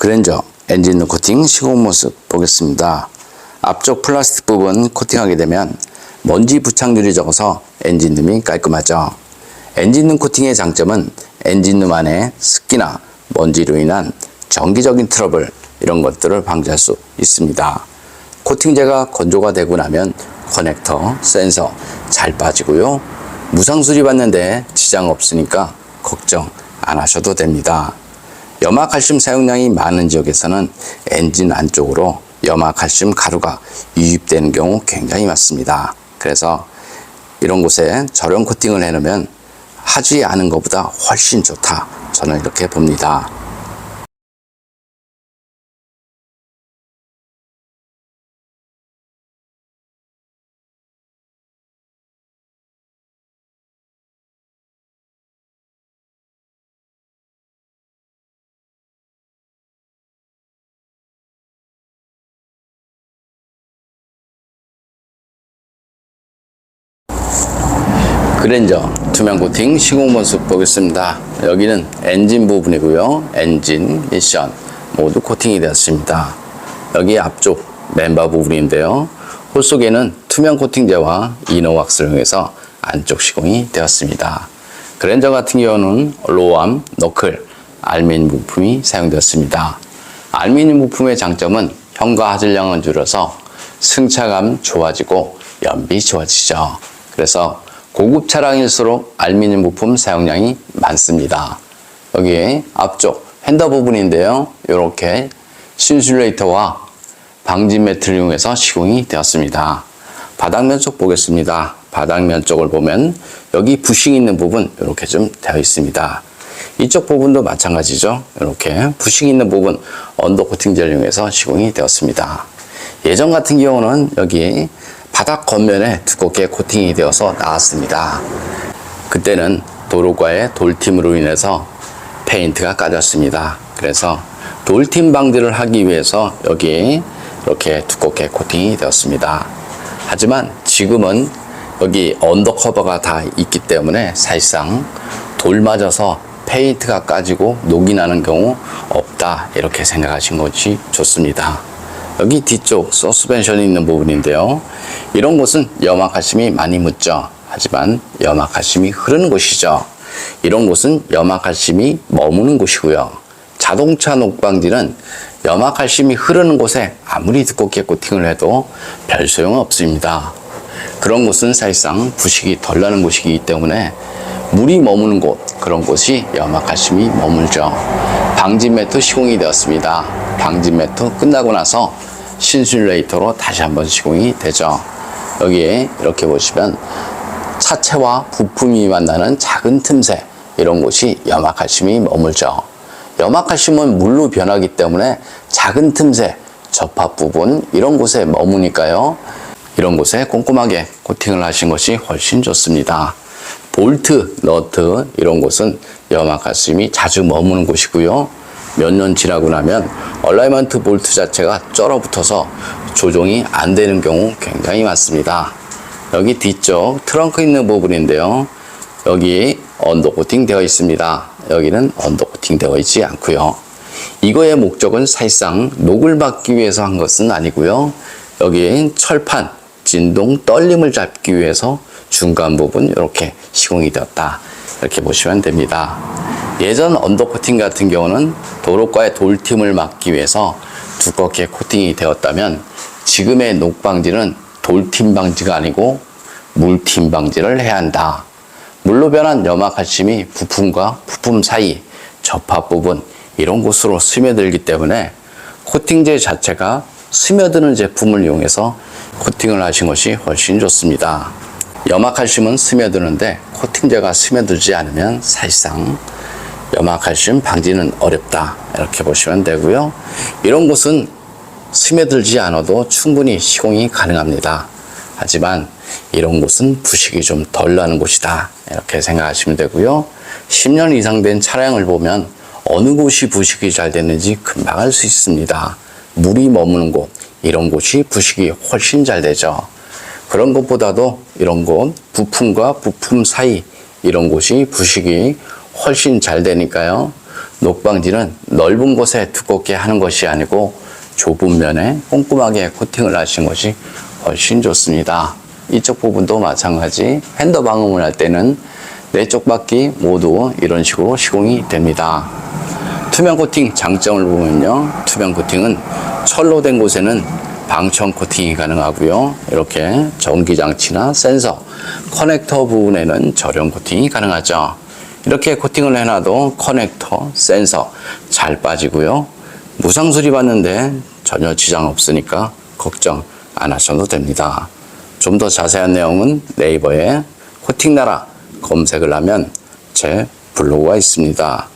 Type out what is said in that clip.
그랜저 엔진룸 코팅 시공 모습 보겠습니다. 앞쪽 플라스틱 부분 코팅하게 되면 먼지 부착률이 적어서 엔진룸이 깔끔하죠. 엔진룸 코팅의 장점은 엔진룸 안에 습기나 먼지로 인한 정기적인 트러블 이런 것들을 방지할 수 있습니다. 코팅제가 건조가 되고 나면 커넥터, 센서 잘 빠지고요. 무상 수리받는데 지장 없으니까 걱정 안 하셔도 됩니다. 염화칼슘 사용량이 많은 지역에서는 엔진 안쪽으로 염화칼슘 가루가 유입되는 경우 굉장히 많습니다. 그래서 이런 곳에 저렴 코팅을 해놓으면 하지 않은 것보다 훨씬 좋다. 저는 이렇게 봅니다. 그랜저 투명 코팅 시공 모습 보겠습니다. 여기는 엔진 부분이고요. 엔진, 미션 모두 코팅이 되었습니다. 여기 앞쪽 멤버 부분인데요. 홀 속에는 투명 코팅제와 이너왁스를 이용해서 안쪽 시공이 되었습니다. 그랜저 같은 경우는 로암, 너클, 알루미늄 부품이 사용되었습니다. 알루미늄 부품의 장점은 현가 하질량은 줄여서 승차감 좋아지고 연비 좋아지죠. 그래서 고급 차량일수록 알루미늄 부품 사용량이 많습니다. 여기 앞쪽 핸더 부분인데요. 이렇게 신슐레이터와 방진 매트를 이용해서 시공이 되었습니다. 바닥면 쪽 보겠습니다. 바닥면 쪽을 보면 여기 부싱 있는 부분 이렇게 좀 되어 있습니다. 이쪽 부분도 마찬가지죠. 이렇게 부싱 있는 부분 언더 코팅제를 이용해서 시공이 되었습니다. 예전 같은 경우는 여기 바닥 겉면에 두껍게 코팅이 되어서 나왔습니다. 그때는 도로가의 돌팀으로 인해서 페인트가 까졌습니다. 그래서 돌팀 방지를 하기 위해서 여기 이렇게 두껍게 코팅이 되었습니다. 하지만 지금은 여기 언더커버가 다 있기 때문에 사실상 돌 맞아서 페인트가 까지고 녹이 나는 경우 없다, 이렇게 생각하신 것이 좋습니다. 여기 뒤쪽 서스펜션이 있는 부분인데요. 이런 곳은 염화칼슘이 많이 묻죠. 하지만 염화칼슘이 흐르는 곳이죠. 이런 곳은 염화칼슘이 머무는 곳이고요. 자동차 녹방지는 염화칼슘이 흐르는 곳에 아무리 두껍게 코팅을 해도 별 소용 없습니다. 그런 곳은 사실상 부식이 덜 나는 곳이기 때문에 물이 머무는 곳, 그런 곳이 염화칼슘이 머물죠. 방진 매트 시공이 되었습니다. 방진 매트 끝나고 나서 신슐레이터로 다시 한번 시공이 되죠. 여기에 이렇게 보시면 차체와 부품이 만나는 작은 틈새, 이런 곳이 염화칼슘이 머물죠. 염화칼슘은 물로 변하기 때문에 작은 틈새, 접합 부분 이런 곳에 머무니까요. 이런 곳에 꼼꼼하게 코팅을 하신 것이 훨씬 좋습니다. 볼트, 너트 이런 곳은 염화칼슘이 자주 머무는 곳이고요. 몇 년 지나고 나면 얼라이먼트 볼트 자체가 쩔어붙어서 조정이 안 되는 경우 굉장히 많습니다. 여기 뒤쪽 트렁크 있는 부분인데요. 여기 언더코팅 되어 있습니다. 여기는 언더코팅 되어 있지 않고요. 이거의 목적은 사실상 녹을 막기 위해서 한 것은 아니고요. 여기 철판, 진동, 떨림을 잡기 위해서 중간 부분 이렇게 시공이 되었다, 이렇게 보시면 됩니다. 예전 언더코팅 같은 경우는 도로가의 돌팀을 막기 위해서 두껍게 코팅이 되었다면 지금의 녹방지는 돌팀 방지가 아니고 물팀 방지를 해야 한다. 물로 변한 염화칼슘이 부품과 부품 사이, 접합 부분 이런 곳으로 스며들기 때문에 코팅제 자체가 스며드는 제품을 이용해서 코팅을 하신 것이 훨씬 좋습니다. 염화칼슘은 스며드는데 코팅제가 스며들지 않으면 사실상 염화칼슘 방지는 어렵다, 이렇게 보시면 되고요. 이런 곳은 스며들지 않아도 충분히 시공이 가능합니다. 하지만 이런 곳은 부식이 좀 덜 나는 곳이다, 이렇게 생각하시면 되고요. 10년 이상 된 차량을 보면 어느 곳이 부식이 잘 됐는지 금방 알 수 있습니다. 물이 머무는 곳, 이런 곳이 부식이 훨씬 잘 되죠. 그런 것보다도 이런 곳, 부품과 부품 사이 이런 곳이 부식이 훨씬 잘 되니까요. 녹방지는 넓은 곳에 두껍게 하는 것이 아니고 좁은 면에 꼼꼼하게 코팅을 하신 것이 훨씬 좋습니다. 이쪽 부분도 마찬가지. 핸더 방음을 할 때는 네 쪽 바퀴 모두 이런 식으로 시공이 됩니다. 투명 코팅 장점을 보면요, 투명 코팅은 철로 된 곳에는 방청 코팅이 가능하고요, 이렇게 전기장치나 센서, 커넥터 부분에는 절연 코팅이 가능하죠. 이렇게 코팅을 해놔도 커넥터, 센서 잘 빠지고요, 무상 수리받는데 전혀 지장 없으니까 걱정 안 하셔도 됩니다. 좀 더 자세한 내용은 네이버에 코팅나라 검색을 하면 제 블로그가 있습니다.